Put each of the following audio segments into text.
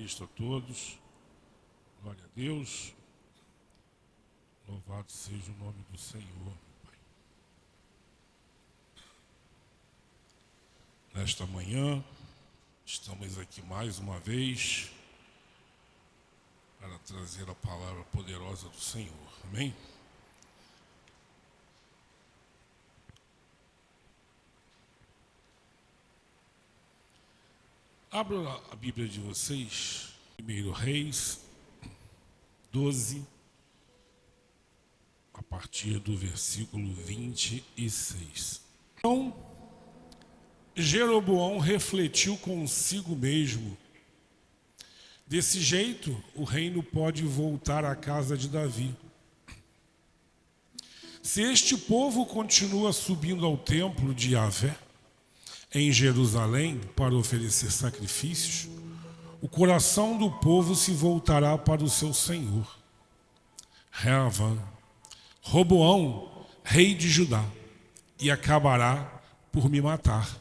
Cristo a todos. Glória a Deus. Louvado seja o nome do Senhor, Pai. Nesta manhã, estamos aqui mais uma vez para trazer a palavra poderosa do Senhor. Amém? Abra a Bíblia de vocês, 1 Reis 12, a partir do versículo 26. Então, Jeroboão refletiu consigo mesmo: desse jeito, o reino pode voltar à casa de Davi. Se este povo continua subindo ao templo de Yahvé, em Jerusalém, para oferecer sacrifícios, o coração do povo se voltará para o seu senhor, Roboão, rei de Judá, e acabará por me matar.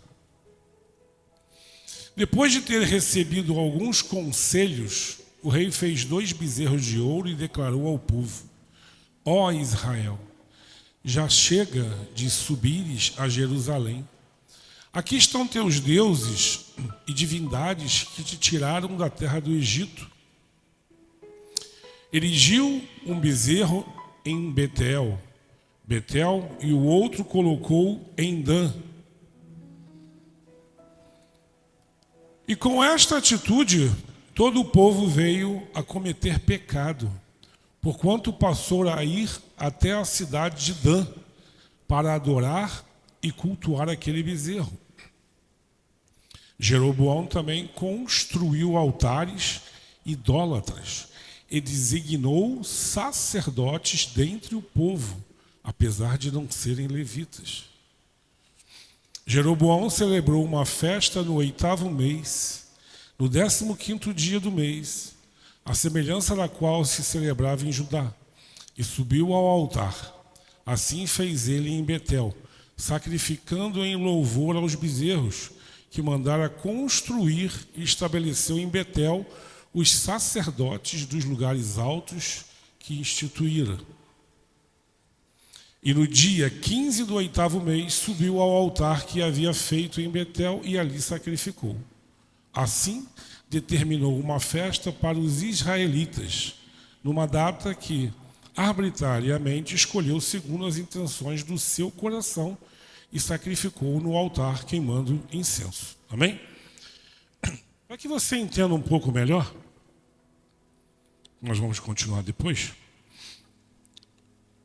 Depois de ter recebido alguns conselhos, o rei fez 2 bezerros de ouro e declarou ao povo: ó Israel, já chega de subires a Jerusalém. Aqui estão teus deuses e divindades que te tiraram da terra do Egito. Erigiu um bezerro em Betel, e o outro colocou em Dan. E com esta atitude, todo o povo veio a cometer pecado, porquanto passou a ir até a cidade de Dan para adorar e cultuar aquele bezerro. Jeroboão também construiu altares idólatras e designou sacerdotes dentre o povo, apesar de não serem levitas. Jeroboão celebrou uma festa no 8º mês, no 15º dia do mês, a semelhança da qual se celebrava em Judá, e subiu ao altar. Assim fez ele em Betel, sacrificando em louvor aos bezerros que mandara construir, e estabeleceu em Betel os sacerdotes dos lugares altos que instituíra. E no dia 15 do 8º mês subiu ao altar que havia feito em Betel e ali sacrificou. Assim determinou uma festa para os israelitas, numa data que arbitrariamente escolheu segundo as intenções do seu coração, e sacrificou no altar queimando incenso. Amém? Para que você entenda um pouco melhor, nós vamos continuar depois.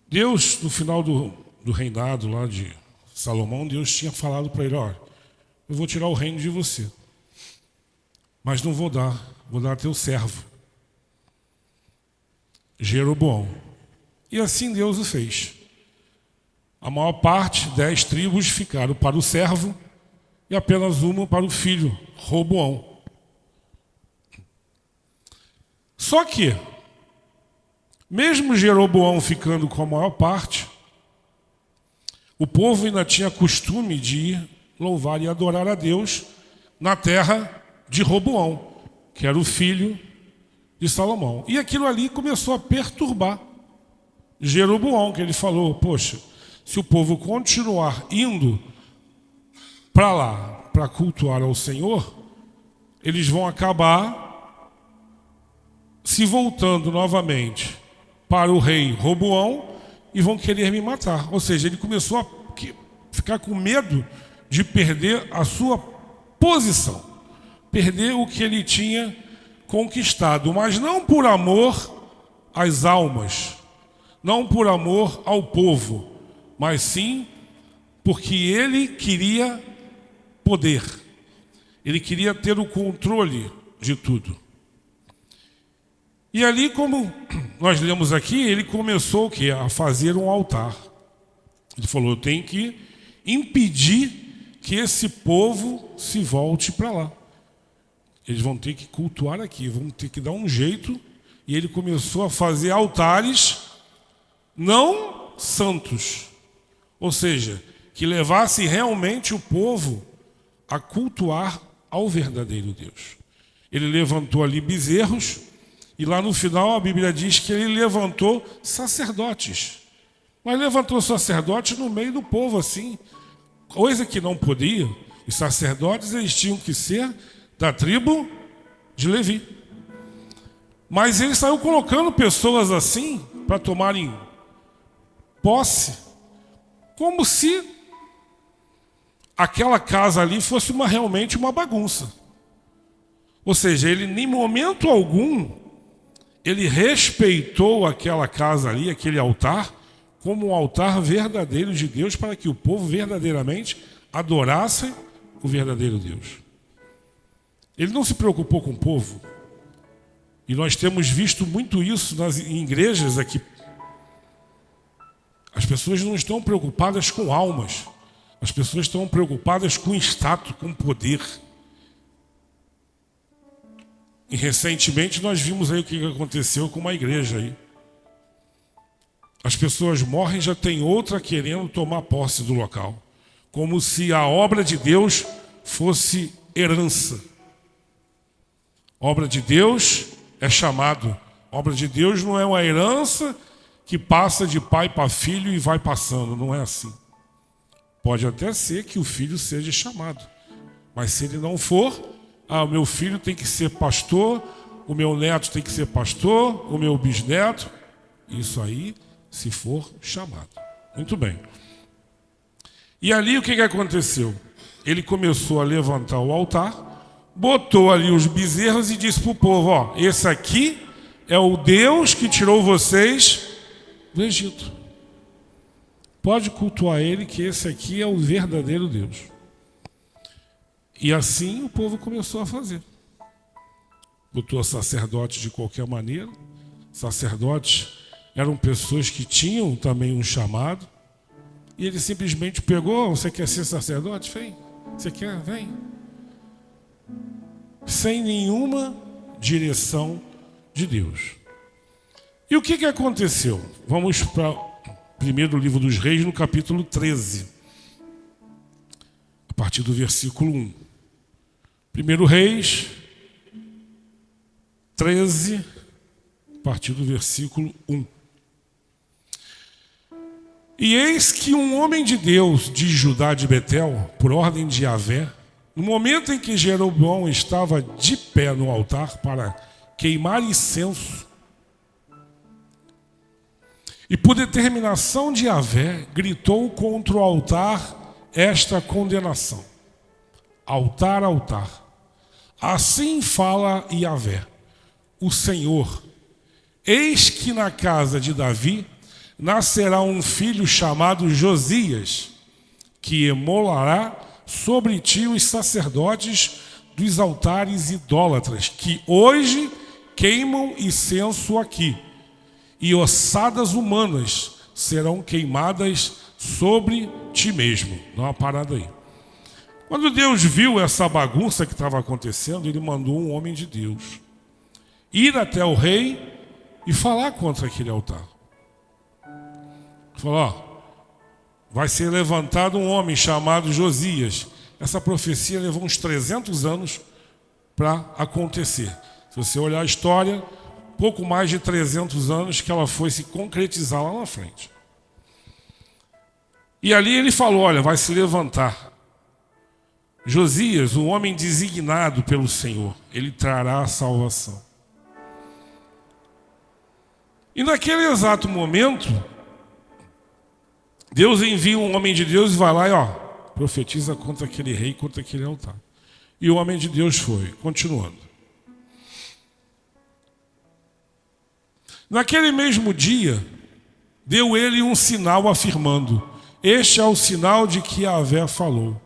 Deus, no final do reinado lá de Salomão, Deus tinha falado para ele: ó, eu vou tirar o reino de você, mas não vou dar teu servo, Jeroboão. E assim Deus o fez. A maior parte, 10 tribos, ficaram para o servo e apenas uma para o filho, Roboão. Só que, mesmo Jeroboão ficando com a maior parte, o povo ainda tinha costume de ir louvar e adorar a Deus na terra de Roboão, que era o filho de Salomão. E aquilo ali começou a perturbar Jeroboão, que ele falou: poxa, se o povo continuar indo para lá para cultuar ao Senhor, eles vão acabar se voltando novamente para o rei Roboão e vão querer me matar. Ou seja, ele começou a ficar com medo de perder a sua posição, perder o que ele tinha conquistado, mas não por amor às almas, não por amor ao povo, mas sim porque ele queria poder, ele queria ter o controle de tudo. E ali, como nós lemos aqui, ele começou o quê? A fazer um altar. Ele falou: eu tenho que impedir que esse povo se volte para lá. Eles vão ter que cultuar aqui, vão ter que dar um jeito. E ele começou a fazer altares não santos, ou seja, que levasse realmente o povo a cultuar ao verdadeiro Deus. Ele levantou ali bezerros, e lá no final a Bíblia diz que ele levantou sacerdotes. Mas levantou sacerdotes no meio do povo, assim, coisa que não podia. Os sacerdotes, eles tinham que ser da tribo de Levi. Mas ele saiu colocando pessoas assim para tomarem posse, como se aquela casa ali fosse realmente uma bagunça. Ou seja, ele em momento algum, ele respeitou aquela casa ali, aquele altar, como um altar verdadeiro de Deus, para que o povo verdadeiramente adorasse o verdadeiro Deus. Ele não se preocupou com o povo. E nós temos visto muito isso nas igrejas aqui. As pessoas não estão preocupadas com almas. As pessoas estão preocupadas com status, com poder. E recentemente nós vimos aí o que aconteceu com uma igreja aí. As pessoas morrem e já tem outra querendo tomar posse do local. Como se a obra de Deus fosse herança. Obra de Deus é chamado. Obra de Deus não é uma herança que passa de pai para filho e vai passando. Não é assim. Pode até ser que o filho seja chamado. Mas se ele não for, o meu filho tem que ser pastor, o meu neto tem que ser pastor, o meu bisneto. Isso aí, se for chamado. Muito bem. E ali o que aconteceu? Ele começou a levantar o altar, botou ali os bezerros e disse para o povo, ó, esse aqui é o Deus que tirou vocês do Egito. Pode cultuar ele, que esse aqui é o verdadeiro Deus. E assim o povo começou a fazer. Botou sacerdotes de qualquer maneira. Sacerdotes eram pessoas que tinham também um chamado. E ele simplesmente pegou, você quer ser sacerdote? Vem. Você quer? Vem. Sem nenhuma direção de Deus. E o que aconteceu? Vamos para o primeiro livro dos Reis, no capítulo 13. A partir do versículo 1. Primeiro Reis 13, a partir do versículo 1. E eis que um homem de Deus de Judá de Betel, por ordem de Yahvé, no momento em que Jeroboão estava de pé no altar para queimar incenso, e por determinação de Yahvé, gritou contra o altar esta condenação. Altar, altar. Assim fala Yahvé, o Senhor. Eis que na casa de Davi nascerá um filho chamado Josias, que emolará sobre ti os sacerdotes dos altares idólatras, que hoje queimam incenso aqui, e ossadas humanas serão queimadas sobre ti mesmo. Dá uma parada aí. Quando Deus viu essa bagunça que estava acontecendo, ele mandou um homem de Deus ir até o rei e falar contra aquele altar. Ele falou, ó, vai ser levantado um homem chamado Josias. Essa profecia levou uns 300 anos para acontecer. Se você olhar a história, pouco mais de 300 anos que ela foi se concretizar lá na frente. E ali ele falou, olha, vai se levantar Josias, um homem designado pelo Senhor, ele trará a salvação. E naquele exato momento, Deus envia um homem de Deus e vai lá e profetiza contra aquele rei, contra aquele altar. E o homem de Deus foi, continuando. Naquele mesmo dia, deu ele um sinal afirmando, este é o sinal de que Yahvé falou.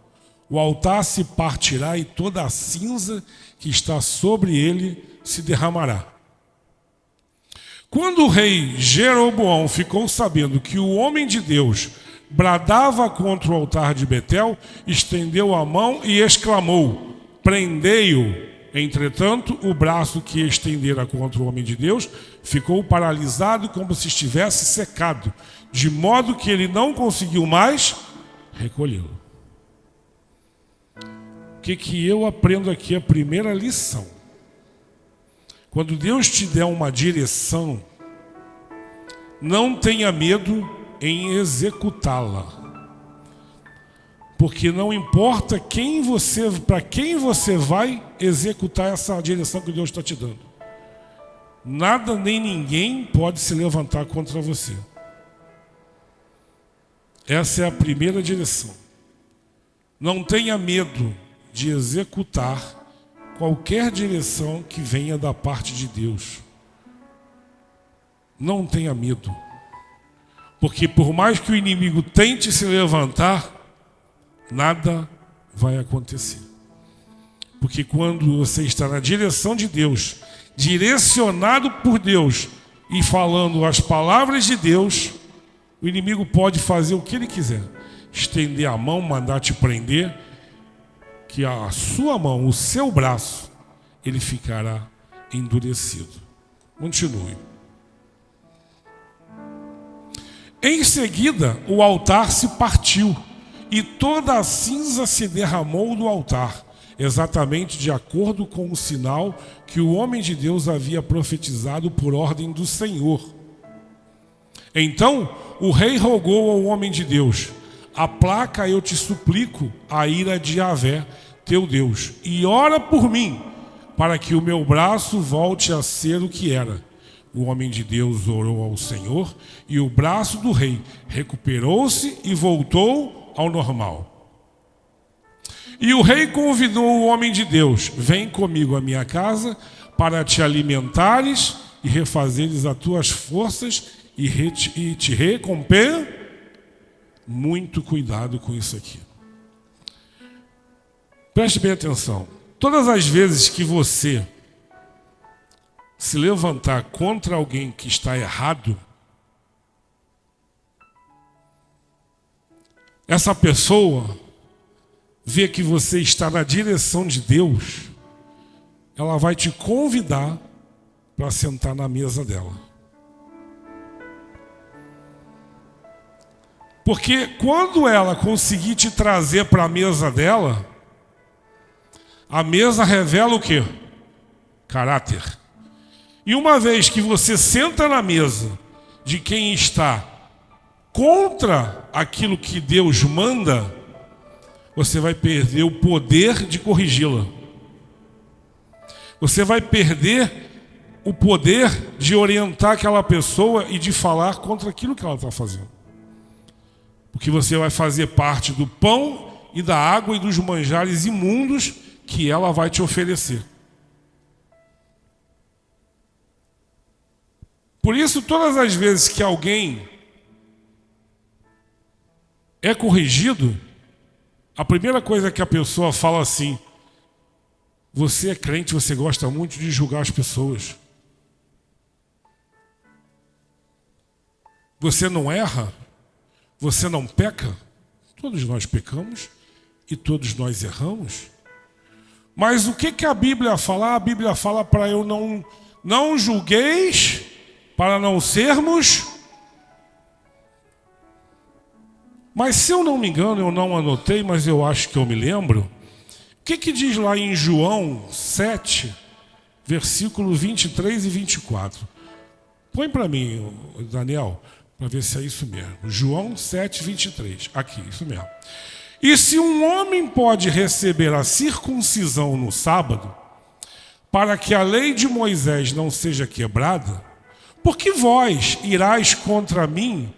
O altar se partirá e toda a cinza que está sobre ele se derramará. Quando o rei Jeroboão ficou sabendo que o homem de Deus bradava contra o altar de Betel, estendeu a mão e exclamou, prendei-o. Entretanto, o braço que estendera contra o homem de Deus ficou paralisado como se estivesse secado, de modo que ele não conseguiu mais recolhê-lo. O que eu aprendo aqui? A primeira lição. Quando Deus te der uma direção, não tenha medo em executá-la. Porque não importa para quem você vai executar essa direção que Deus está te dando. Nada nem ninguém pode se levantar contra você. Essa é a primeira direção. Não tenha medo de executar qualquer direção que venha da parte de Deus. Não tenha medo. Porque por mais que o inimigo tente se levantar, nada vai acontecer. Porque quando você está na direção de Deus, direcionado por Deus e falando as palavras de Deus, o inimigo pode fazer o que ele quiser. Estender a mão, mandar te prender, que a sua mão, o seu braço, ele ficará endurecido. Continue. Em seguida, o altar se partiu e toda a cinza se derramou do altar, exatamente de acordo com o sinal que o homem de Deus havia profetizado por ordem do Senhor. Então o rei rogou ao homem de Deus: aplaca, eu te suplico, a ira de Yahvé, teu Deus, e ora por mim, para que o meu braço volte a ser o que era. O homem de Deus orou ao Senhor, e o braço do rei recuperou-se e voltou ao normal. E o rei convidou o homem de Deus: vem comigo à minha casa, para te alimentares e refazeres as tuas forças e te recompensa. Muito cuidado com isso aqui. Preste bem atenção. Todas as vezes que você se levantar contra alguém que está errado, essa pessoa vê que você está na direção de Deus, ela vai te convidar para sentar na mesa dela. Porque quando ela conseguir te trazer para a mesa dela, a mesa revela o quê? Caráter. E uma vez que você senta na mesa de quem está contra aquilo que Deus manda, você vai perder o poder de corrigi-la. Você vai perder o poder de orientar aquela pessoa e de falar contra aquilo que ela está fazendo. Porque você vai fazer parte do pão e da água e dos manjares imundos que ela vai te oferecer. Por isso, todas as vezes que alguém é corrigido, a primeira coisa que a pessoa fala assim: você é crente, você gosta muito de julgar as pessoas. Você não erra? Você não peca? Todos nós pecamos e todos nós erramos. Mas o que a Bíblia fala? A Bíblia fala para eu não julgueis, para não sermos. Mas se eu não me engano, eu não anotei, mas eu acho que eu me lembro. O que diz lá em João 7, versículo 23 e 24? Põe para mim, Daniel, para ver se é isso mesmo. João 7, 23. Aqui, isso mesmo. E se um homem pode receber a circuncisão no sábado, para que a lei de Moisés não seja quebrada, por que vós irás contra mim,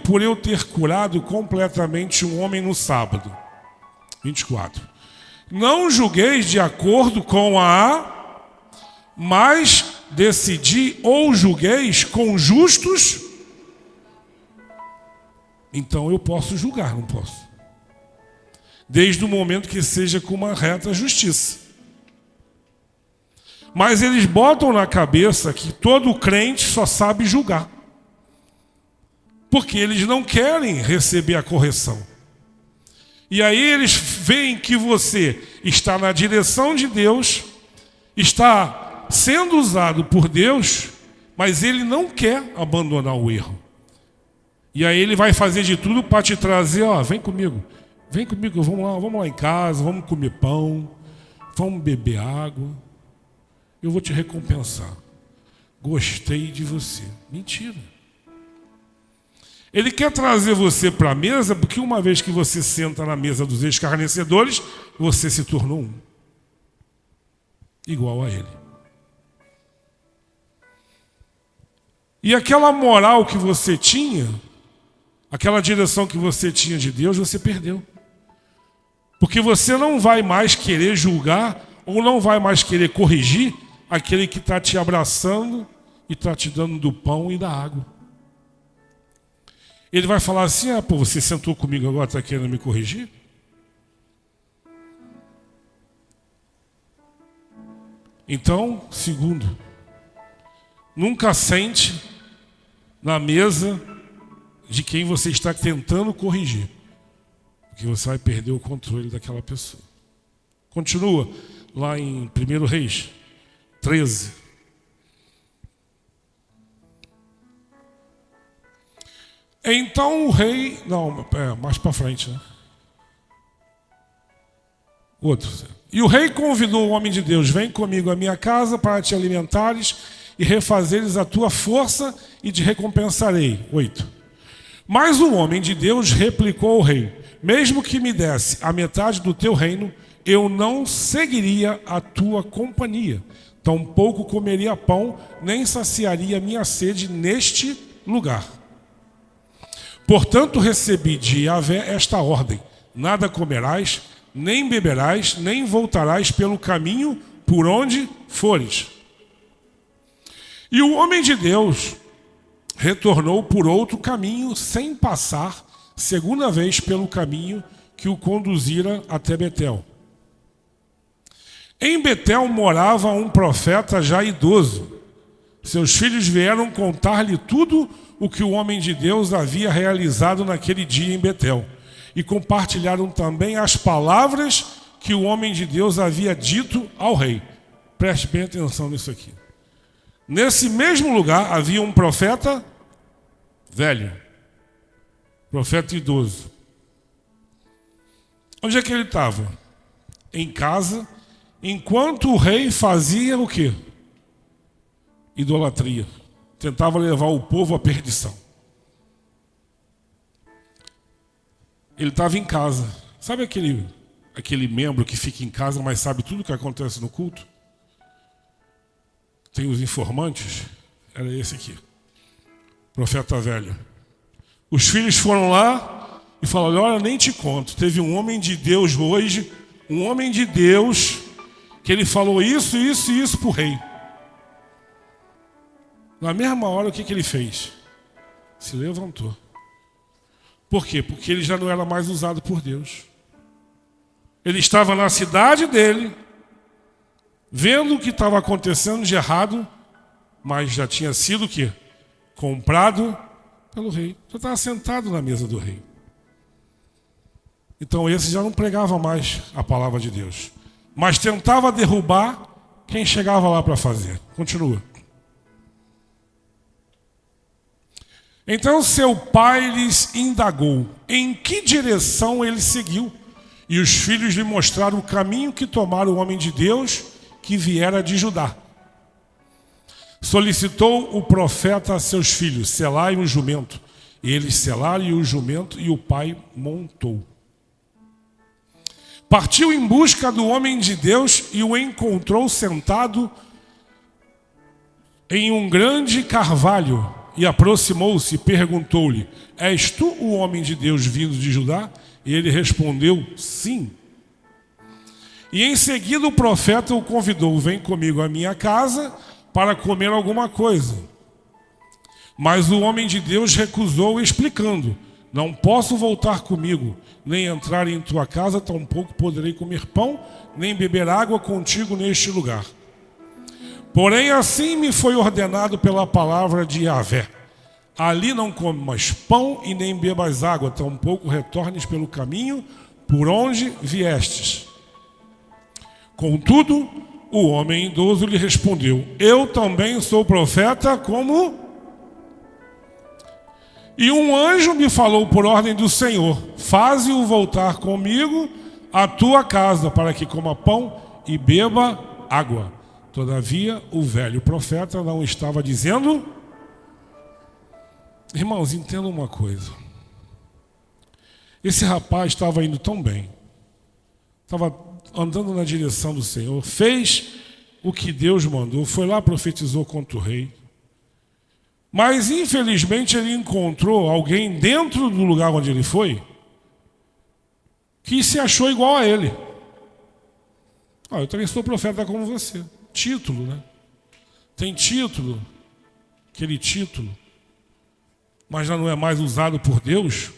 por eu ter curado completamente um homem no sábado? 24. Não julgueis de acordo com mas decidi ou julgueis com justos. Então eu posso julgar, não posso? Desde o momento que seja com uma reta justiça. Mas eles botam na cabeça que todo crente só sabe julgar. Porque eles não querem receber a correção. E aí eles veem que você está na direção de Deus, está sendo usado por Deus, mas ele não quer abandonar o erro. E aí ele vai fazer de tudo para te trazer: vem comigo, vamos lá em casa, vamos comer pão, vamos beber água. eu vou te recompensar. Gostei de você. Mentira. Ele quer trazer você para a mesa, porque uma vez que você senta na mesa dos escarnecedores, você se tornou um. Igual a ele. E aquela moral que você tinha, aquela direção que você tinha de Deus, você perdeu. Porque você não vai mais querer julgar, ou não vai mais querer corrigir aquele que está te abraçando e está te dando do pão e da água. Ele vai falar assim, você sentou comigo agora, está querendo me corrigir? Então, segundo, nunca sente na mesa de quem você está tentando corrigir, porque você vai perder o controle daquela pessoa. Continua lá em 1 Reis 13. Então o rei... Não, mais para frente, né? Outro. E o rei convidou o homem de Deus: vem comigo à minha casa para te alimentares e refazeres a tua força e te recompensarei. 8. Mas o homem de Deus replicou ao rei: mesmo que me desse a metade do teu reino, eu não seguiria a tua companhia. Tampouco comeria pão, nem saciaria minha sede neste lugar. Portanto, recebi de Yahvé esta ordem: nada comerás, nem beberás, nem voltarás pelo caminho por onde fores. E o homem de Deus retornou por outro caminho, sem passar segunda vez pelo caminho que o conduzira até Betel. Em Betel morava um profeta já idoso. Seus filhos vieram contar-lhe tudo o que o homem de Deus havia realizado naquele dia em Betel. E compartilharam também as palavras que o homem de Deus havia dito ao rei. Preste bem atenção nisso aqui. Nesse mesmo lugar havia um profeta velho, profeta idoso. Onde é que ele estava? Em casa, enquanto o rei fazia o quê? Idolatria. Tentava levar o povo à perdição. Ele estava em casa. Sabe aquele membro que fica em casa, mas sabe tudo o que acontece no culto? Tem os informantes. Era esse aqui. Profeta velho. Os filhos foram lá e falaram: olha, nem te conto. Teve um homem de Deus hoje, um homem de Deus, que ele falou isso, isso e isso para o rei. Na mesma hora, o que ele fez? Se levantou. Por quê? Porque ele já não era mais usado por Deus. Ele estava na cidade dele, vendo o que estava acontecendo de errado, mas já tinha sido o quê? Comprado pelo rei. Já estava sentado na mesa do rei. Então esse já não pregava mais a palavra de Deus, mas tentava derrubar quem chegava lá para fazer. Continua. Então seu pai lhes indagou em que direção ele seguiu, e os filhos lhe mostraram o caminho que tomara o homem de Deus que viera de Judá. Solicitou o profeta a seus filhos: selai um jumento. E eles selaram o jumento, e o pai montou. Partiu em busca do homem de Deus e o encontrou sentado em um grande carvalho. E aproximou-se e perguntou-lhe: és tu o homem de Deus vindo de Judá? E ele respondeu: sim. E em seguida o profeta o convidou: vem comigo à minha casa para comer alguma coisa. Mas o homem de Deus recusou, explicando: não posso voltar comigo, nem entrar em tua casa, tampouco poderei comer pão, nem beber água contigo neste lugar. Porém, assim me foi ordenado pela palavra de Yahvé: ali não comas pão e nem bebas água, tampouco retornes pelo caminho por onde viestes. Contudo, o homem idoso lhe respondeu: eu também sou profeta como... E um anjo me falou por ordem do Senhor: faze-o voltar comigo à tua casa, para que coma pão e beba água. Todavia, o velho profeta não estava dizendo... Irmãos, entendam uma coisa. Esse rapaz estava indo tão bem, estava andando na direção do Senhor, fez o que Deus mandou, foi lá, profetizou contra o rei. Mas, infelizmente, ele encontrou alguém dentro do lugar onde ele foi que se achou igual a ele. Eu também sou profeta como você. Título, né? Tem título, aquele título, mas já não é mais usado por Deus,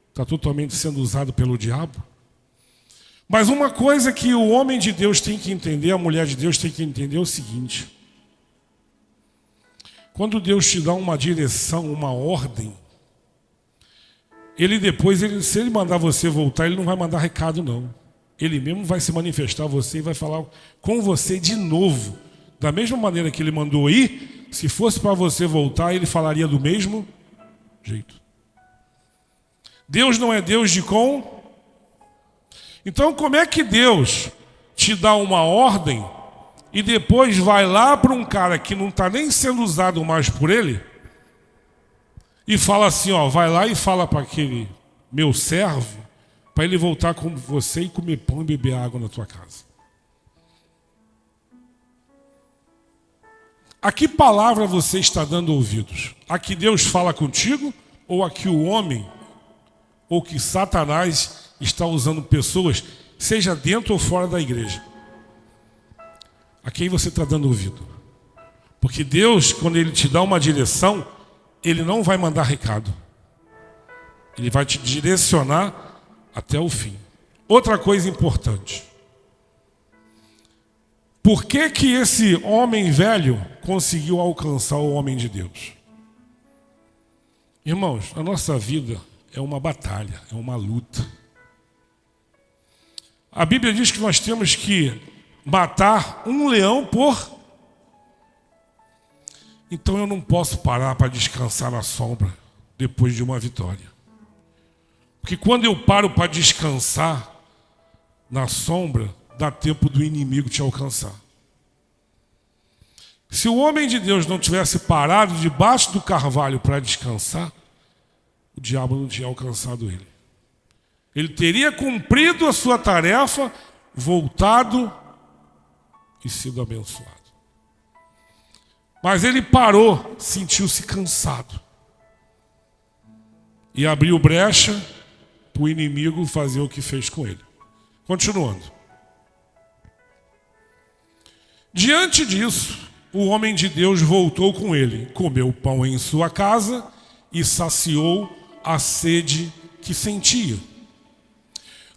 está totalmente sendo usado pelo diabo. Mas uma coisa que o homem de Deus tem que entender, a mulher de Deus tem que entender é o seguinte: quando Deus te dá uma direção, uma ordem, Ele depois, se Ele mandar você voltar, Ele não vai mandar recado não. Ele mesmo vai se manifestar a você e vai falar com você de novo. Da mesma maneira que Ele mandou ir, se fosse para você voltar, Ele falaria do mesmo jeito. Deus não é Deus de com. Então, como é que Deus te dá uma ordem e depois vai lá para um cara que não está nem sendo usado mais por ele e fala assim, vai lá e fala para aquele meu servo para ele voltar com você e comer pão e beber água na tua casa? A que palavra você está dando ouvidos? A que Deus fala contigo ou a que o homem ou que Satanás está usando pessoas, seja dentro ou fora da igreja? A quem você está dando ouvido? Porque Deus, quando Ele te dá uma direção, Ele não vai mandar recado. Ele vai te direcionar até o fim. Outra coisa importante. Por que que esse homem velho conseguiu alcançar o homem de Deus? Irmãos, a nossa vida é uma batalha, é uma luta. A Bíblia diz que nós temos que matar um leão por... Então eu não posso parar para descansar na sombra depois de uma vitória. Porque quando eu paro para descansar na sombra, dá tempo do inimigo te alcançar. Se o homem de Deus não tivesse parado debaixo do carvalho para descansar, o diabo não tinha alcançado ele. Ele teria cumprido a sua tarefa, voltado e sido abençoado. Mas ele parou, sentiu-se cansado e abriu brecha para o inimigo fazer o que fez com ele. Continuando. Diante disso, o homem de Deus voltou com ele, comeu pão em sua casa e saciou a sede que sentia.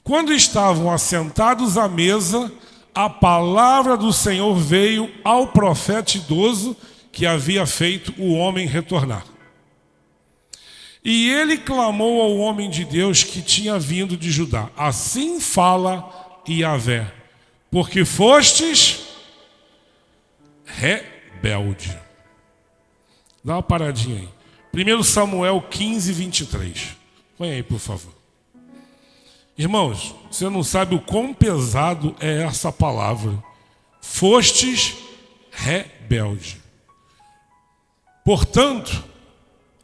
Quando estavam assentados à mesa, a palavra do Senhor veio ao profeta idoso que havia feito o homem retornar. E ele clamou ao homem de Deus que tinha vindo de Judá: assim fala Yahvé, porque fostes rebelde. Dá uma paradinha aí. 1 Samuel 15, 23. Põe aí, por favor. Irmãos, você não sabe o quão pesado é essa palavra. Fostes rebelde. Portanto,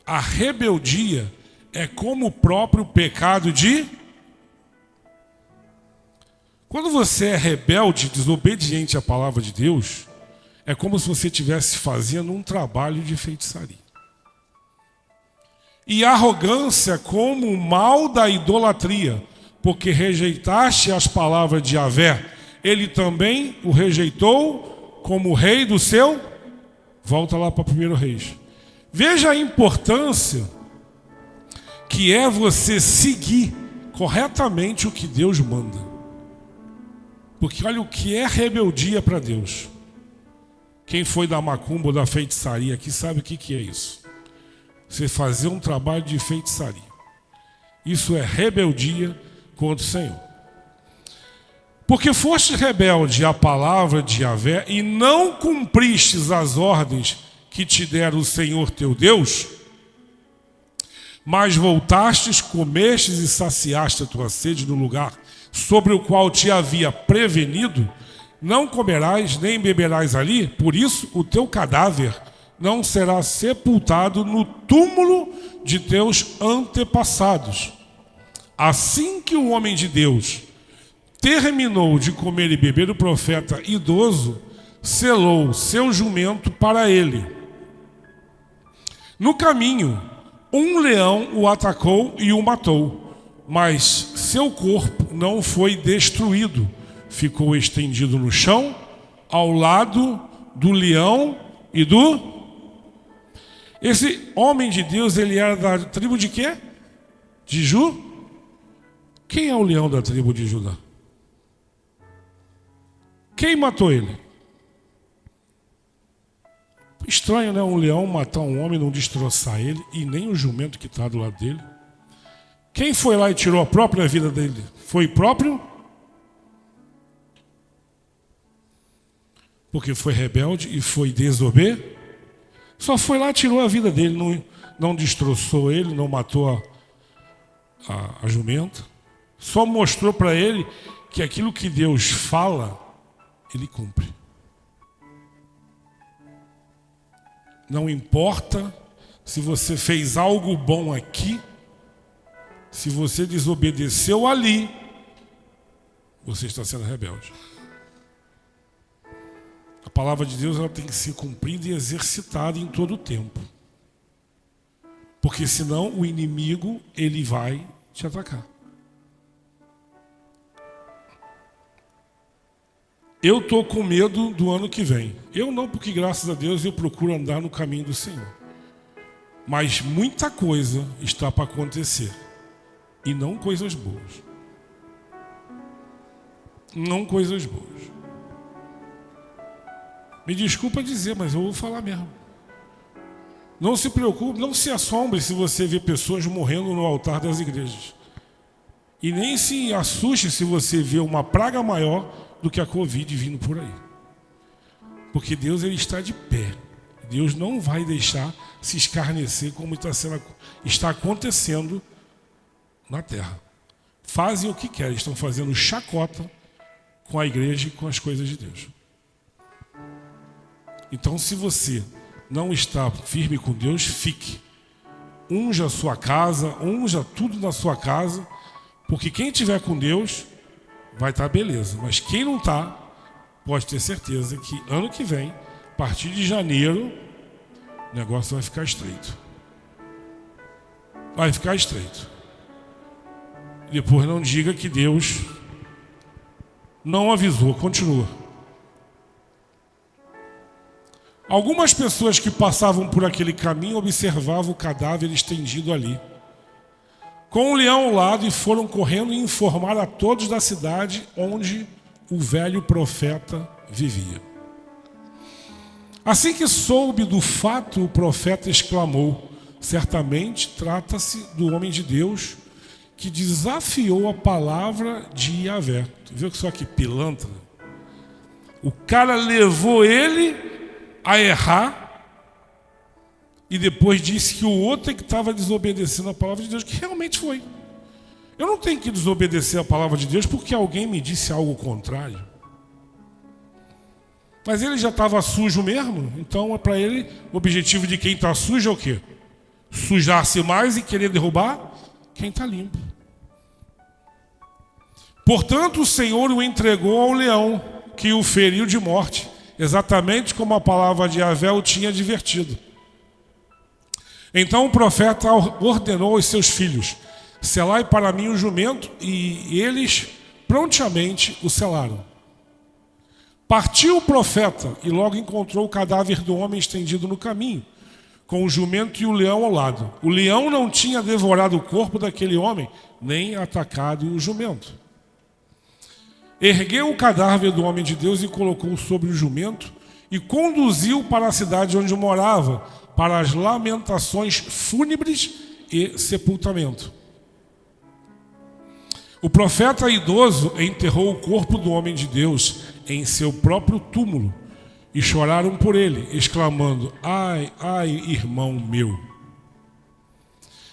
a rebeldia é como o próprio pecado de... Quando você é rebelde, desobediente à palavra de Deus, é como se você estivesse fazendo um trabalho de feitiçaria. E arrogância como o mal da idolatria, porque rejeitaste as palavras de Yahvé, ele também o rejeitou como rei do seu... Volta lá para 1 Reis. Veja a importância que é você seguir corretamente o que Deus manda. Porque olha o que é rebeldia para Deus. Quem foi da macumba ou da feitiçaria aqui sabe o que é isso. Você fazer um trabalho de feitiçaria. Isso é rebeldia contra o Senhor. Porque foste rebelde à palavra de Yahvé e não cumpristes as ordens que te dera o Senhor teu Deus, mas voltastes, comestes e saciaste a tua sede no lugar sobre o qual te havia prevenido, não comerás nem beberás ali, por isso o teu cadáver não será sepultado no túmulo de teus antepassados. Assim que o homem de Deus terminou de comer e beber, o profeta idoso selou seu jumento para ele. No caminho, um leão o atacou e o matou, mas seu corpo não foi destruído. Ficou estendido no chão, ao lado do leão e do... Esse homem de Deus, ele era da tribo de quê? De Ju? Quem é o leão da tribo de Judá? Quem matou ele? Estranho, né? Um leão matar um homem, não destroçar ele, e nem o jumento que está do lado dele. Quem foi lá e tirou a própria vida dele? Foi próprio? Porque foi rebelde e foi desobediente. Só foi lá e tirou a vida dele, não destroçou ele, não matou a jumenta. Só mostrou para ele que aquilo que Deus fala, ele cumpre. Não importa se você fez algo bom aqui, se você desobedeceu ali, você está sendo rebelde. A palavra de Deus ela tem que ser cumprida e exercitada em todo o tempo. Porque senão o inimigo ele vai te atacar. Eu estou com medo do ano que vem. Eu não, porque graças a Deus eu procuro andar no caminho do Senhor. Mas muita coisa está para acontecer. E não coisas boas. Não coisas boas. Me desculpa dizer, mas eu vou falar mesmo. Não se preocupe, não se assombre se você vê pessoas morrendo no altar das igrejas. E nem se assuste se você vê uma praga maior do que a Covid vindo por aí. Porque Deus ele está de pé. Deus não vai deixar se escarnecer como está acontecendo na terra. Fazem o que querem, estão fazendo chacota com a igreja e com as coisas de Deus. Então, se você não está firme com Deus, fique. Unja a sua casa, unja tudo na sua casa, porque quem estiver com Deus vai estar beleza. Mas quem não está, pode ter certeza que ano que vem, a partir de janeiro, o negócio vai ficar estreito. Vai ficar estreito. Depois não diga que Deus não avisou, continua. Algumas pessoas que passavam por aquele caminho observavam o cadáver estendido ali, com um leão ao lado, e foram correndo e informar a todos da cidade onde o velho profeta vivia. Assim que soube do fato, o profeta exclamou: certamente trata-se do homem de Deus que desafiou a palavra de Yahvé. Tu viu que só que pilantra? O cara levou ele a errar e depois disse que o outro é que estava desobedecendo a palavra de Deus, que realmente foi. Eu não tenho que desobedecer a palavra de Deus porque alguém me disse algo contrário. Mas ele já estava sujo mesmo, então para ele o objetivo de quem está sujo é o quê? Sujar-se mais e querer derrubar quem está limpo. Portanto, o Senhor o entregou ao leão, que o feriu de morte, exatamente como a palavra de Yahvé o tinha advertido. Então o profeta ordenou aos seus filhos: selai para mim o jumento, e eles prontamente o selaram. Partiu o profeta e logo encontrou o cadáver do homem estendido no caminho, com o jumento e o leão ao lado. O leão não tinha devorado o corpo daquele homem, nem atacado o jumento. Ergueu o cadáver do homem de Deus e colocou sobre o jumento e conduziu para a cidade onde morava, para as lamentações fúnebres e sepultamento. O profeta idoso enterrou o corpo do homem de Deus em seu próprio túmulo e choraram por ele, exclamando: ai, ai, irmão meu.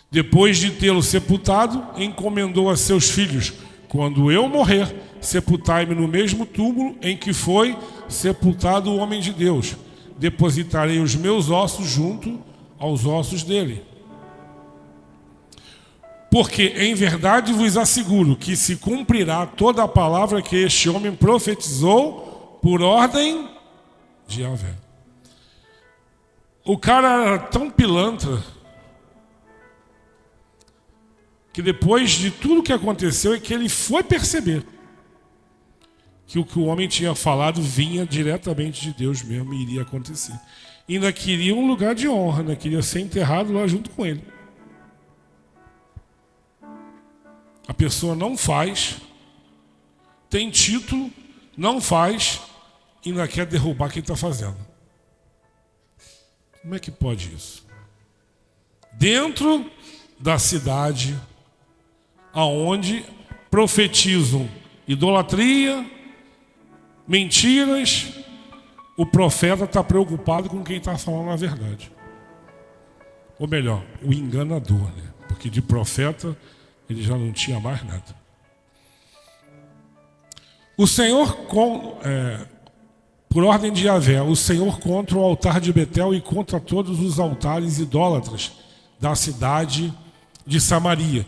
Depois de tê-lo sepultado, encomendou a seus filhos: quando eu morrer, sepultai-me no mesmo túmulo em que foi sepultado o homem de Deus. Depositarei os meus ossos junto aos ossos dele. Porque em verdade vos asseguro que se cumprirá toda a palavra que este homem profetizou por ordem de Yahvé. O cara era tão pilantra que depois de tudo que aconteceu é que ele foi perceber que o que o homem tinha falado vinha diretamente de Deus mesmo e iria acontecer. E ainda queria um lugar de honra, ainda queria ser enterrado lá junto com ele. A pessoa não faz, tem título, não faz, e ainda quer derrubar quem está fazendo. Como é que pode isso? Dentro da cidade, aonde profetizam idolatria, mentiras, o profeta está preocupado com quem está falando a verdade. Ou melhor, o enganador, né? Porque de profeta ele já não tinha mais nada. O Senhor, por ordem de Yahvé, o Senhor contra o altar de Betel e contra todos os altares idólatras da cidade de Samaria.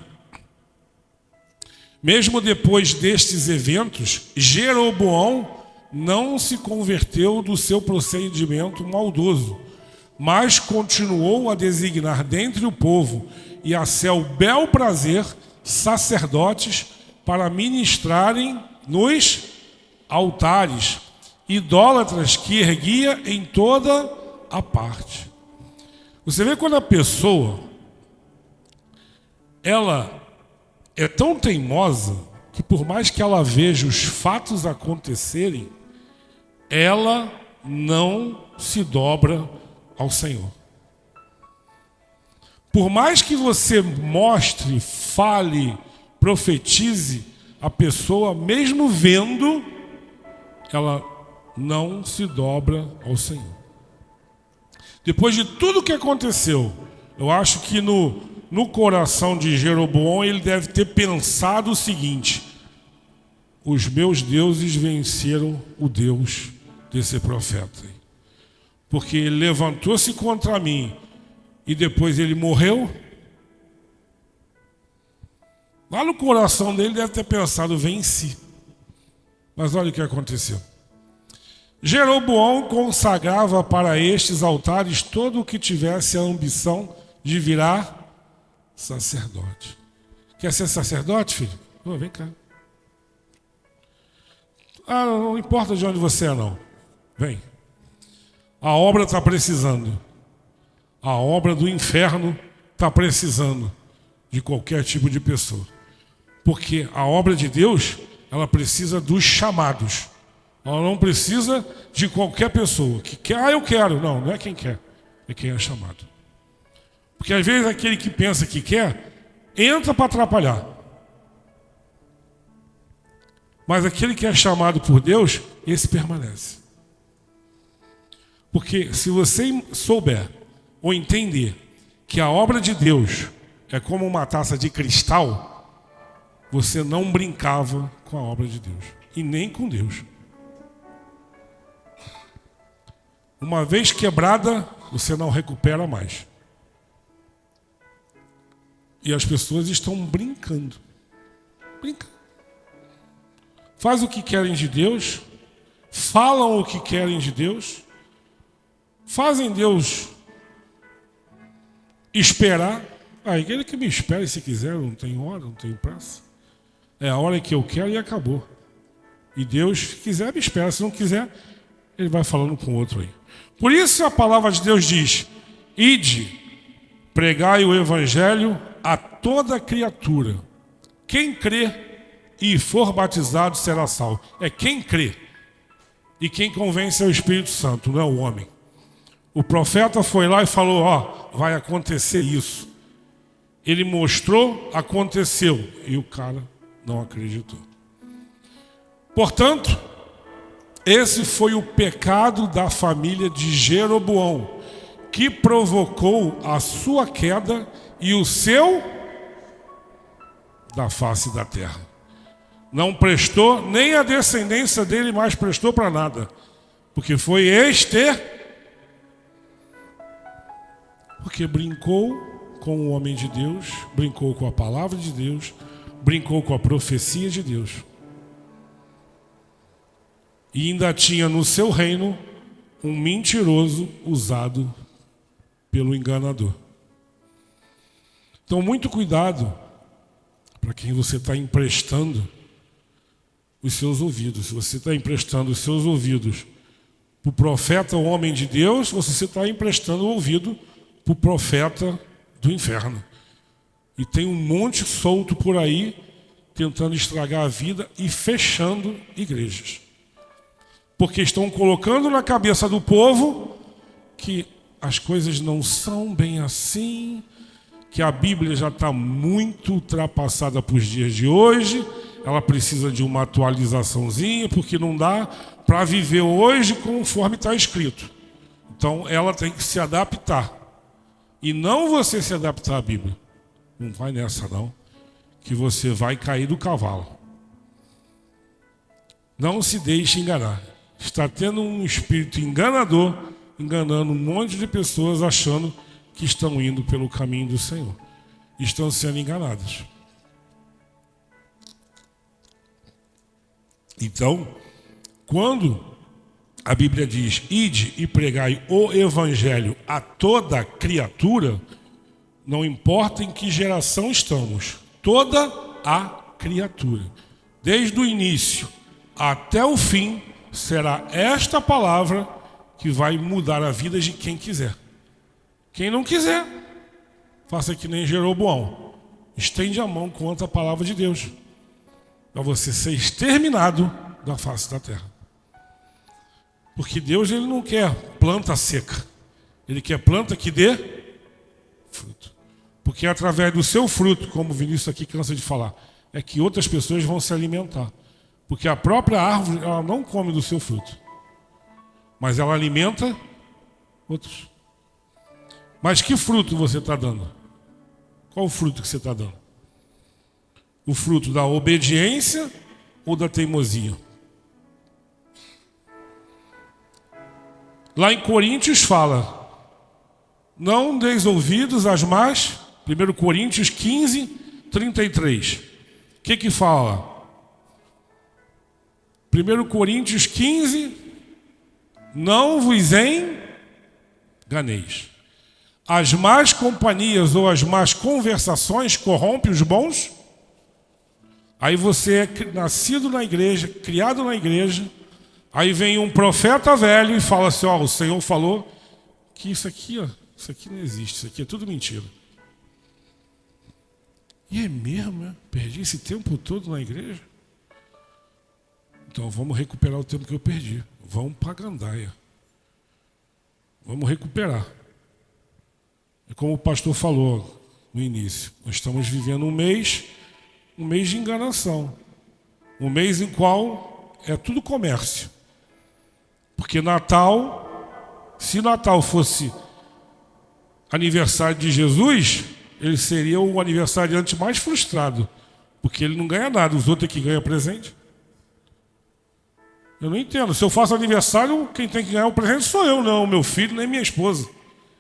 Mesmo depois destes eventos, Jeroboão não se converteu do seu procedimento maldoso, mas continuou a designar dentre o povo e a seu bel prazer sacerdotes para ministrarem nos altares idólatras que erguia em toda a parte. Você vê quando a pessoa ela é tão teimosa que por mais que ela veja os fatos acontecerem, ela não se dobra ao Senhor. Por mais que você mostre, fale, profetize, a pessoa, mesmo vendo, ela não se dobra ao Senhor. Depois de tudo que aconteceu, eu acho que no coração de Jeroboão ele deve ter pensado o seguinte: os meus deuses venceram o Deus desse profeta. Porque ele levantou-se contra mim e depois ele morreu. Lá no coração dele deve ter pensado: venci. Mas olha o que aconteceu. Jeroboão consagrava para estes altares todo o que tivesse a ambição de virar sacerdote. Quer ser sacerdote, filho? Oh, vem cá. Ah, não importa de onde você é, não. Vem. A obra está precisando. A obra do inferno está precisando de qualquer tipo de pessoa. Porque a obra de Deus, ela precisa dos chamados. Ela não precisa de qualquer pessoa que quer. Ah, eu quero. Não, não é quem quer. É quem é chamado. Porque às vezes aquele que pensa que quer, entra para atrapalhar. Mas aquele que é chamado por Deus, esse permanece. Porque se você souber ou entender que a obra de Deus é como uma taça de cristal, você não brincava com a obra de Deus. E nem com Deus. Uma vez quebrada, você não recupera mais. E as pessoas estão brincando. Brincando. Faz o que querem de Deus, falam o que querem de Deus, fazem Deus esperar. Ah, ele que me espere se quiser, não tem hora, não tem prazo. É a hora que eu quero e acabou. E Deus, se quiser, me espera. Se não quiser, ele vai falando com outro aí. Por isso a palavra de Deus diz: ide, pregai o evangelho a toda criatura. Quem crê e for batizado será salvo. É quem crê. E quem convence é o Espírito Santo, não é o homem. O profeta foi lá e falou: ó, vai acontecer isso. Ele mostrou, aconteceu. E o cara não acreditou. Portanto, esse foi o pecado da família de Jeroboão, que provocou a sua queda e o seu da face da terra. Não prestou, nem a descendência dele mais prestou para nada. Porque foi porque brincou com o homem de Deus, brincou com a palavra de Deus, brincou com a profecia de Deus. E ainda tinha no seu reino um mentiroso usado pelo enganador. Então, muito cuidado para quem você está emprestando os seus ouvidos. Se você está emprestando os seus ouvidos para o profeta, o homem de Deus, ou se você está emprestando o ouvido para o profeta do inferno. E tem um monte solto por aí, tentando estragar a vida e fechando igrejas. Porque estão colocando na cabeça do povo que as coisas não são bem assim, que a Bíblia já está muito ultrapassada para os dias de hoje, ela precisa de uma atualizaçãozinha, porque não dá para viver hoje conforme está escrito. Então ela tem que se adaptar. E não você se adaptar à Bíblia. Não vai nessa não, que você vai cair do cavalo. Não se deixe enganar. Está tendo um espírito enganador, enganando um monte de pessoas, achando que estão indo pelo caminho do Senhor. Estão sendo enganadas. Então, quando a Bíblia diz, ide e pregai o evangelho a toda criatura, não importa em que geração estamos, toda a criatura, desde o início até o fim, será esta palavra que vai mudar a vida de quem quiser. Quem não quiser, faça que nem Jeroboão. Estende a mão contra a palavra de Deus, para você ser exterminado da face da terra. Porque Deus, ele não quer planta seca. Ele quer planta que dê fruto. Porque é através do seu fruto, como o Vinícius aqui cansa de falar, é que outras pessoas vão se alimentar. Porque a própria árvore, ela não come do seu fruto, mas ela alimenta outros. Mas que fruto você está dando? Qual o fruto que você está dando? O fruto da obediência ou da teimosia? Lá em Coríntios fala, não deis ouvidos às más, 1 Coríntios 15, 33. O que fala? 1 Coríntios 15, não vos enganeis. As más companhias ou as más conversações corrompem os bons. Aí você é nascido na igreja, criado na igreja, aí vem um profeta velho e fala assim, ó, o Senhor falou que isso aqui não existe, isso aqui é tudo mentira. E é mesmo, né? Perdi esse tempo todo na igreja? Então vamos recuperar o tempo que eu perdi. Vamos para a gandaia. Vamos recuperar. É como o pastor falou no início. Nós estamos vivendo um mês de enganação. Um mês em qual é tudo comércio. Porque Natal, se Natal fosse aniversário de Jesus, ele seria o aniversariante mais frustrado. Porque ele não ganha nada, os outros é que ganham presente. Eu não entendo. Se eu faço aniversário, quem tem que ganhar o presente sou eu, não meu filho, nem minha esposa.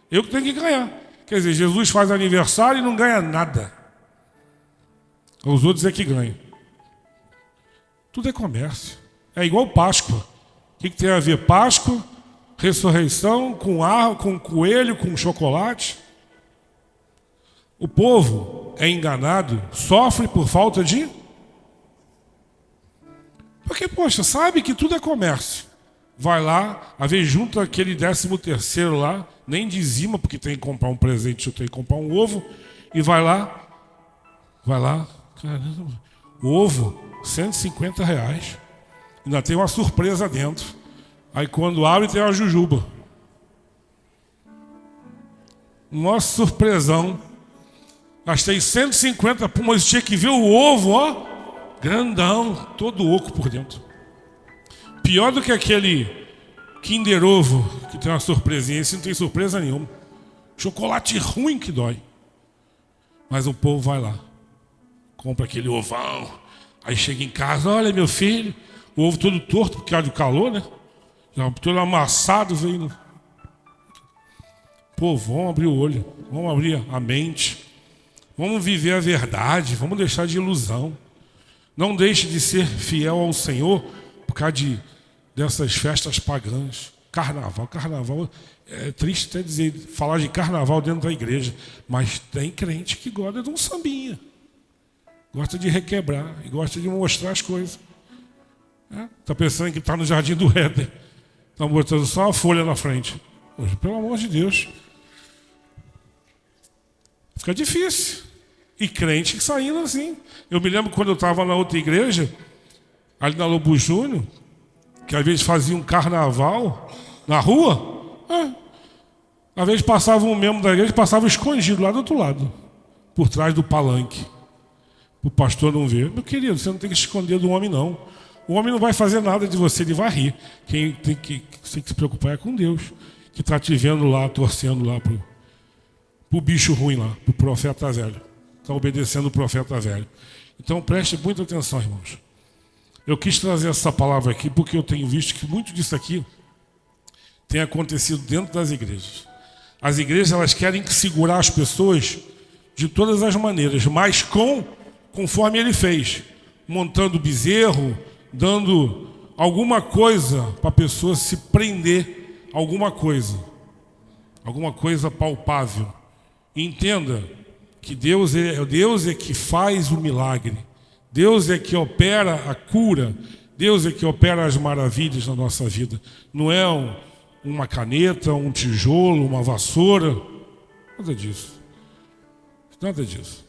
Eu que tenho que ganhar. Quer dizer, Jesus faz aniversário e não ganha nada. Os outros é que ganham. Tudo é comércio. É igual Páscoa. O que tem a ver Páscoa, ressurreição, com coelho, com chocolate? O povo é enganado, sofre por falta de... Porque, poxa, sabe que tudo é comércio. Vai lá, às vezes junta aquele 13º lá, nem dizima, porque tem que comprar um presente, eu tenho que comprar um ovo, e vai lá, caramba, ovo, R$150. Ainda tem uma surpresa dentro. Aí quando abre tem uma jujuba. Nossa, surpresão. Gastei 150, mas tinha que ver o ovo, ó. Grandão, todo oco por dentro. Pior do que aquele Kinder Ovo, que tem uma surpresinha. Esse não tem surpresa nenhuma. Chocolate ruim que dói. Mas o povo vai lá, compra aquele ovão. Aí chega em casa, olha meu filho, o ovo todo torto por causa do calor, né? Já todo amassado, veio. Pô, vamos abrir o olho, vamos abrir a mente, vamos viver a verdade, vamos deixar de ilusão. Não deixe de ser fiel ao Senhor por causa dessas festas pagãs. Carnaval é triste até dizer, falar de carnaval dentro da igreja, mas tem crente que gosta de um sambinha, gosta de requebrar e gosta de mostrar as coisas. Está pensando que está no jardim do Éden, está botando só uma folha na frente. Hoje, pelo amor de Deus, fica difícil. E crente saindo assim. Eu me lembro quando eu estava na outra igreja, ali na Lobo Júnior, que às vezes fazia um carnaval na rua. Às vezes passava um membro da igreja, passava escondido lá do outro lado, por trás do palanque, para o pastor não ver. Meu querido, você não tem que se esconder do homem, não. O homem não vai fazer nada de você, ele vai rir. Quem tem que se preocupar é com Deus, que está te vendo lá, torcendo lá para o bicho ruim lá, para o profeta velho. Está obedecendo o profeta velho. Então preste muita atenção, irmãos. Eu quis trazer essa palavra aqui porque eu tenho visto que muito disso aqui tem acontecido dentro das igrejas. As igrejas, elas querem segurar as pessoas de todas as maneiras, mas conforme ele fez, montando bezerro, dando alguma coisa para a pessoa se prender, alguma coisa palpável. E entenda que Deus é que faz o milagre, Deus é que opera a cura, Deus é que opera as maravilhas na nossa vida. Não é uma caneta, um tijolo, uma vassoura, nada disso. Nada disso.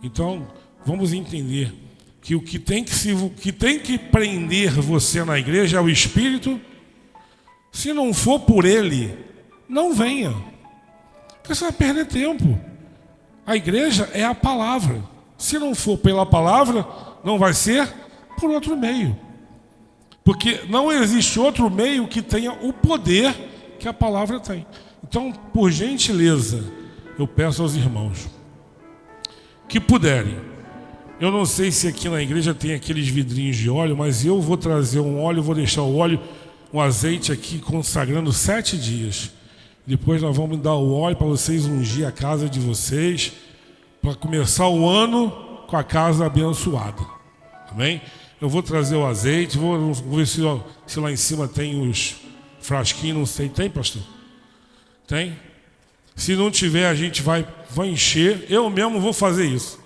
Então, vamos entender que o que tem que prender você na igreja é o Espírito. Se não for por ele, não venha. Porque você vai perder tempo. A igreja é a palavra. Se não for pela palavra, não vai ser por outro meio. Porque não existe outro meio que tenha o poder que a palavra tem. Então, por gentileza, eu peço aos irmãos que puderem. Eu não sei se aqui na igreja tem aqueles vidrinhos de óleo, mas eu vou trazer um óleo, vou deixar o óleo, um azeite aqui consagrando 7 dias. Depois nós vamos dar o óleo para vocês ungir a casa de vocês, para começar o ano com a casa abençoada. Amém? Eu vou trazer o azeite, vou ver se lá em cima tem os frasquinhos, não sei. Tem, pastor? Tem? Se não tiver, a gente vai encher. Eu mesmo vou fazer isso.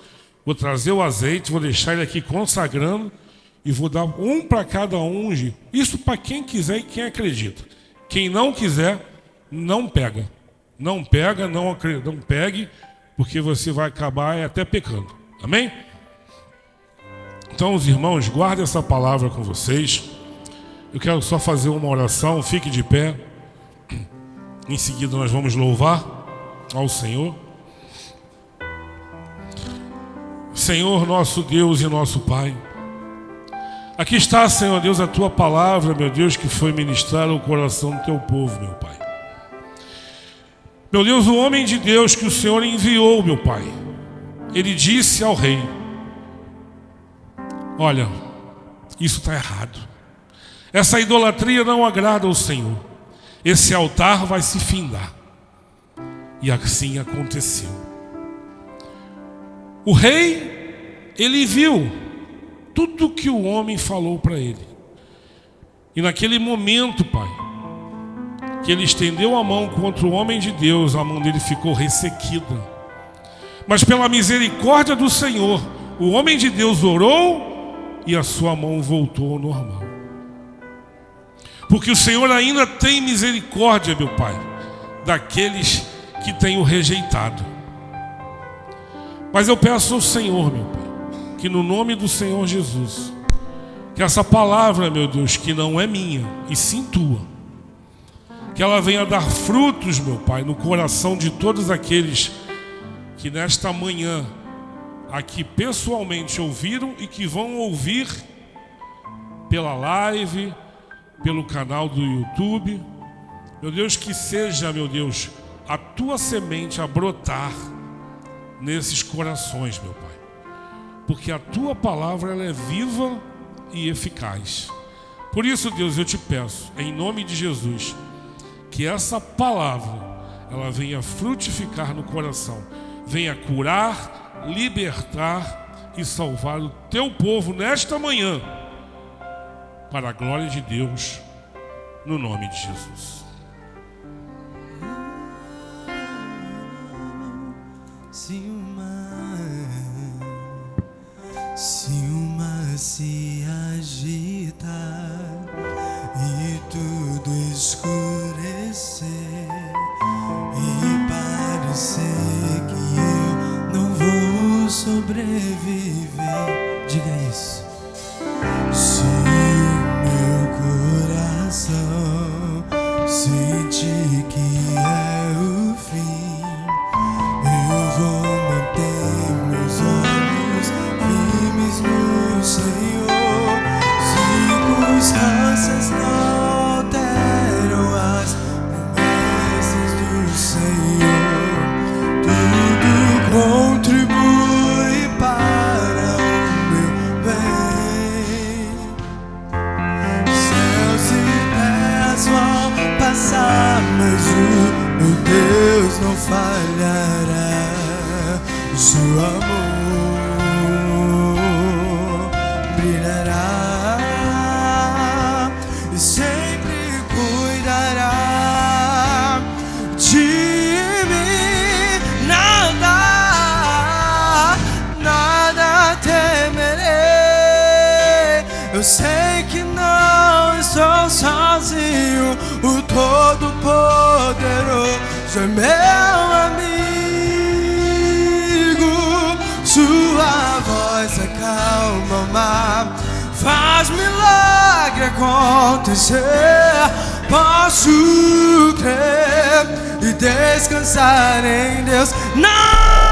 Vou trazer o azeite, vou deixar ele aqui consagrando e vou dar um para cada um ungir. Isso para quem quiser e quem acredita. Quem não quiser, não pega. Não pega, não pegue, porque você vai acabar até pecando. Amém? Então, os irmãos, guardem essa palavra com vocês. Eu quero só fazer uma oração, fique de pé. Em seguida nós vamos louvar ao Senhor. Senhor, nosso Deus e nosso Pai, aqui está, Senhor Deus, a Tua palavra, meu Deus, que foi ministrada ao coração do Teu povo, meu Pai. Meu Deus, o homem de Deus que o Senhor enviou, meu Pai, ele disse ao rei: olha, isso está errado. Essa idolatria não agrada ao Senhor. Esse altar vai se findar. E assim aconteceu. O rei, ele viu tudo que o homem falou para ele. E naquele momento, Pai, que ele estendeu a mão contra o homem de Deus, a mão dele ficou ressequida. Mas pela misericórdia do Senhor, o homem de Deus orou e a sua mão voltou ao normal. Porque o Senhor ainda tem misericórdia, meu Pai, daqueles que têm o rejeitado. Mas eu peço ao Senhor, meu Pai, que no nome do Senhor Jesus, que essa palavra, meu Deus, que não é minha, e sim Tua, que ela venha dar frutos, meu Pai, no coração de todos aqueles que nesta manhã aqui pessoalmente ouviram e que vão ouvir pela live, pelo canal do YouTube. Meu Deus, que seja, meu Deus, a Tua semente a brotar nesses corações, meu Pai. porque a tua palavra ela é viva e eficaz. Por isso, Deus, eu te peço, em nome de Jesus, que essa palavra ela venha frutificar no coração, venha curar, libertar e salvar o teu povo nesta manhã, para a glória de Deus, no nome de Jesus. Se o mar se agita e tudo escurecer e parecer que eu não vou sobreviver, diga isso. Se o meu coração sentir que é o fim, eu vou manter meus olhos firmes no Senhor. Circunstâncias não alteram as promessas do Senhor. Tudo contribui para o meu bem. Céus e terras vão passar, mas o meu Deus não falhará. Seu amor brilhará e sempre cuidará de mim. Nada temerei. Eu sei que não estou sozinho. O Todo-Poderoso é meu amigo. Sua voz acalma o mar, faz milagre acontecer. Posso crer e descansar em Deus. Não